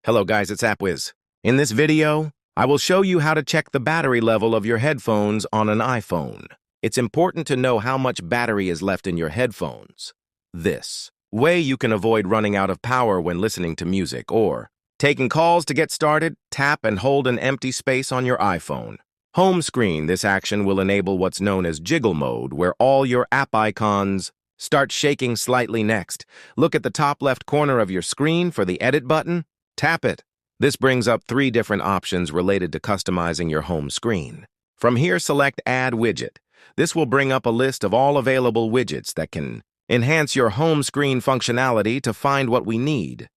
Hello guys, it's AppWiz. In this video, I will show you how to check the battery level of your headphones on an iPhone. It's important to know how much battery is left in your headphones. This way you can avoid running out of power when listening to music or taking calls. To get started, tap and hold an empty space on your iPhone. Home screen. This action will enable what's known as jiggle mode, where all your app icons start shaking slightly. Next, look at the top left corner of your screen for the edit button. Tap it. This brings up 3 different options related to customizing your home screen. From here, select Add Widget. This will bring up a list of all available widgets that can enhance your home screen functionality. To find what we need,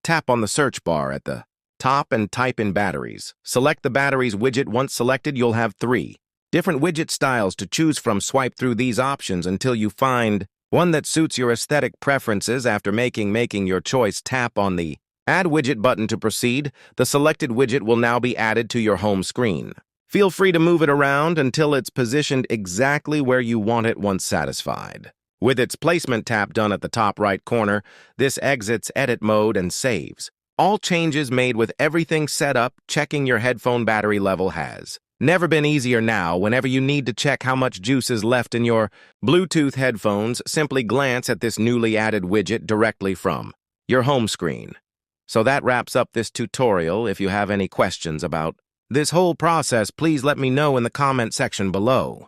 tap on the search bar at the top and type in batteries. Select the batteries widget. Once selected, you'll have 3 different widget styles to choose from. Swipe through these options until you find one that suits your aesthetic preferences. After making your choice, tap on the Add Widget button to proceed. The selected widget will now be added to your home screen. Feel free to move it around until it's positioned exactly where you want it. Once satisfied with its placement, tap Done at the top right corner. This exits edit mode and saves all changes made. With everything set up, checking your headphone battery level has never been easier. Now, whenever you need to check how much juice is left in your Bluetooth headphones, simply glance at this newly added widget directly from your home screen. So that wraps up this tutorial. If you have any questions about this whole process, please let me know in the comment section below.